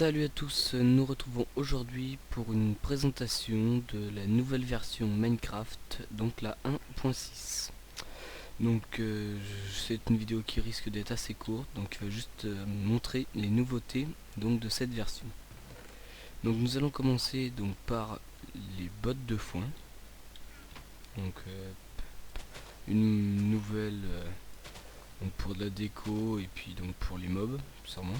Salut à tous, nous retrouvons aujourd'hui pour une présentation de la nouvelle version Minecraft, donc la 1.6. C'est une vidéo qui risque d'être assez courte, donc il va juste montrer les nouveautés donc de cette version. Donc nous allons commencer donc par les bottes de foin. Donc une nouvelle donc pour de la déco et puis donc pour les mobs sûrement.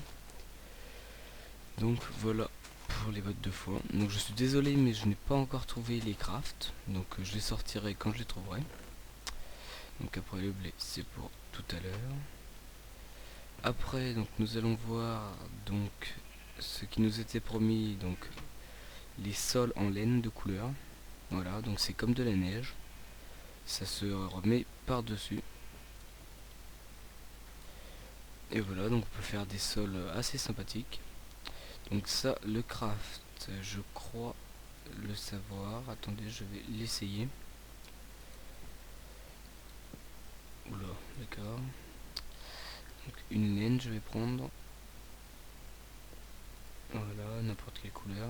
Donc voilà pour les bottes de foin. Donc je suis désolé mais je n'ai pas encore trouvé les crafts. Donc je les sortirai quand je les trouverai. Donc après le blé c'est pour tout à l'heure. Après donc nous allons voir donc ce qui nous était promis, donc les sols en laine de couleur. Voilà, donc c'est comme de la neige. Ça se remet par dessus. Et voilà, donc on peut faire des sols assez sympathiques. Donc ça, le craft, je crois le savoir. Attendez, je vais l'essayer. Oula, d'accord. Donc une laine, je vais prendre. Voilà, n'importe quelle couleur.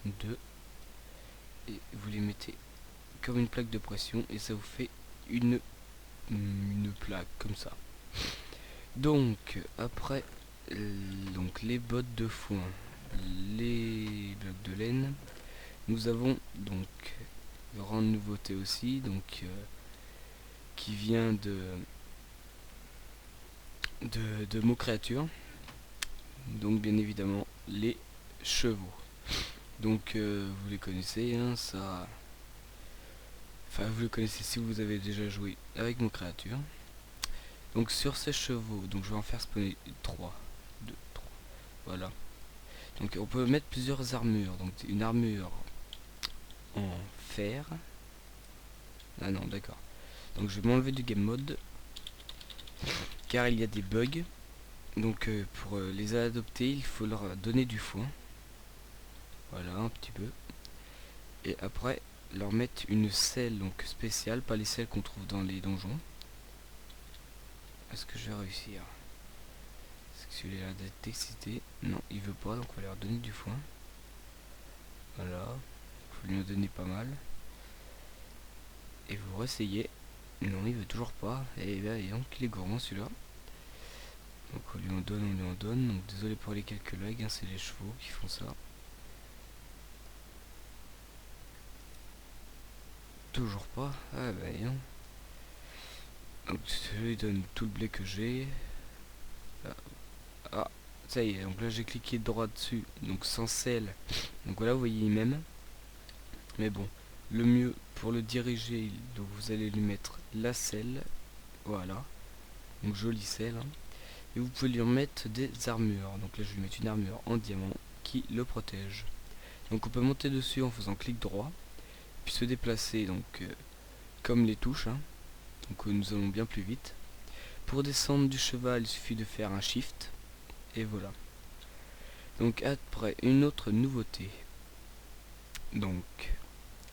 Deux. Et vous les mettez comme une plaque de pression et ça vous fait une plaque comme ça. Donc après, donc les bottes de foin, les blocs de laine, nous avons donc grande nouveauté aussi, donc qui vient de mots créatures. Donc bien évidemment les chevaux. Donc vous les connaissez, hein, ça. Enfin vous les connaissez si vous avez déjà joué avec mots créatures. Donc sur ces chevaux, donc je vais en faire spawner 3. 2, 3. Voilà. Donc on peut mettre plusieurs armures. Donc une armure en fer. Ah non, d'accord. Donc je vais m'enlever du game mode car il y a des bugs. Donc pour les adopter, il faut leur donner du foin. Voilà, un petit peu. Et après, leur mettre une selle donc spéciale, pas les selles qu'on trouve dans les donjons. Est-ce que je vais réussir? Est-ce que celui-là d'être excité? Non, il veut pas, donc on va leur donner du foin. Voilà. Il faut lui en donner pas mal. Et vous réessayez. Non, il veut toujours pas. Et bien, donc il est gourmand celui-là. Donc on lui en donne, on lui en donne. Donc désolé pour les quelques lags, hein, c'est les chevaux qui font ça. Toujours pas. Ah bah non. Donc je lui donne tout le blé que j'ai. Ah, ça y est, donc là j'ai cliqué droit dessus, donc sans selle. Donc voilà, vous voyez même. Mais bon, le mieux pour le diriger, donc vous allez lui mettre la selle. Voilà, donc jolie selle, hein. Et vous pouvez lui remettre des armures. Donc là je vais lui mettre une armure en diamant qui le protège. Donc on peut monter dessus en faisant clic droit, puis se déplacer donc comme les touches, hein. Donc nous allons bien plus vite. Pour descendre du cheval, il suffit de faire un shift. Et voilà. Donc après, une autre nouveauté. Donc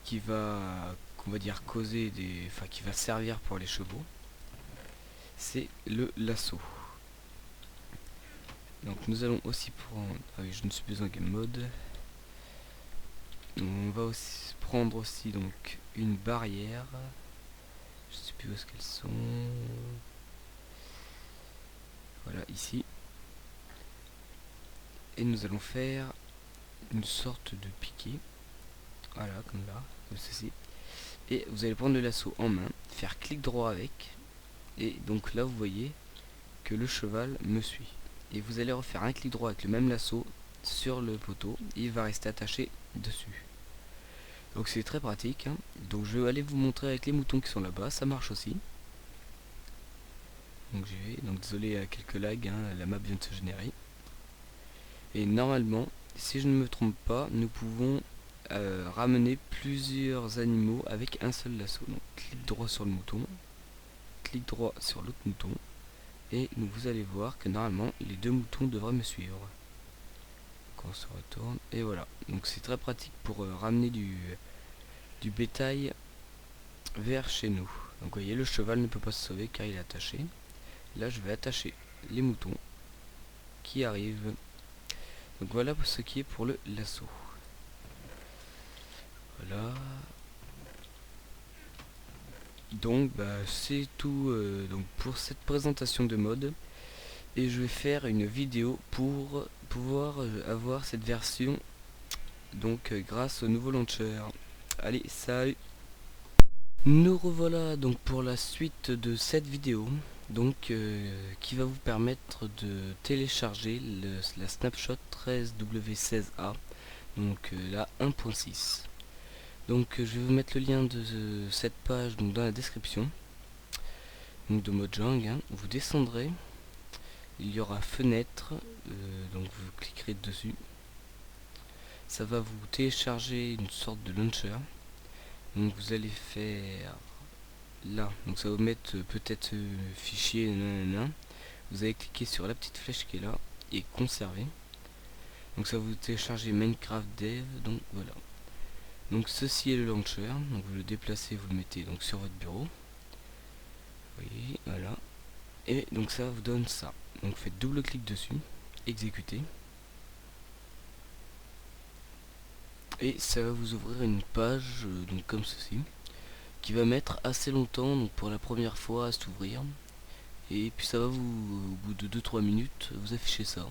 qu'on va dire causer des. Enfin qui va servir pour les chevaux. C'est le lasso. Donc nous allons aussi prendre. Ah oui, je ne suis plus en game mode. On va aussi prendre aussi donc une barrière. Je sais plus où est-ce qu'elles sont. Voilà, ici. Et nous allons faire une sorte de piquet. Voilà, comme là, comme ceci. Et vous allez prendre le lasso en main, faire clic droit avec. Et donc là, vous voyez que le cheval me suit. Et vous allez refaire un clic droit avec le même lasso sur le poteau. Et il va rester attaché dessus. Donc c'est très pratique, hein. Donc je vais aller vous montrer avec les moutons qui sont là-bas. Ça marche aussi. Donc j'y vais. Donc désolé à quelques lags, hein, la map vient de se générer. Et normalement, si je ne me trompe pas, nous pouvons ramener plusieurs animaux avec un seul lasso. Donc clic droit sur le mouton, clic droit sur l'autre mouton, et vous allez voir que normalement les deux moutons devraient me suivre. Donc on se retourne, et voilà. Donc c'est très pratique pour ramener du bétail vers chez nous. Donc vous voyez, le cheval ne peut pas se sauver car il est attaché. Là je vais attacher les moutons qui arrivent. Donc voilà pour ce qui est pour le lasso. Voilà. Donc c'est tout donc pour cette présentation de mode. Et je vais faire une vidéo pour pouvoir avoir cette version donc grâce au nouveau launcher. Allez, salut. Nous revoilà donc pour la suite de cette vidéo, donc qui va vous permettre de télécharger la snapshot 13W16A, donc la 1.6. Donc je vais vous mettre le lien de cette page donc dans la description, donc de Mojang, hein. Vous descendrez, il y aura fenêtre, donc vous cliquerez dessus, ça va vous télécharger une sorte de launcher. Donc vous allez faire là, donc ça va vous mettre peut-être fichier, nanana. Vous allez cliquer sur la petite flèche qui est là et conserver. Donc ça va vous télécharger Minecraft Dev, donc voilà. Donc ceci est le launcher, donc vous le déplacez, vous le mettez donc sur votre bureau. Vous voyez, voilà. Et donc ça vous donne ça. Donc faites double clic dessus, exécuter. Et ça va vous ouvrir une page donc comme ceci, qui va mettre assez longtemps donc pour la première fois à s'ouvrir. Et puis ça va vous, au bout de 2-3 minutes, vous afficher ça.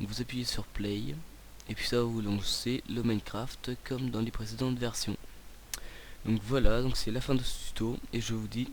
Donc vous appuyez sur play, et puis ça va vous lancer le Minecraft comme dans les précédentes versions. Donc voilà, donc c'est la fin de ce tuto, et je vous dis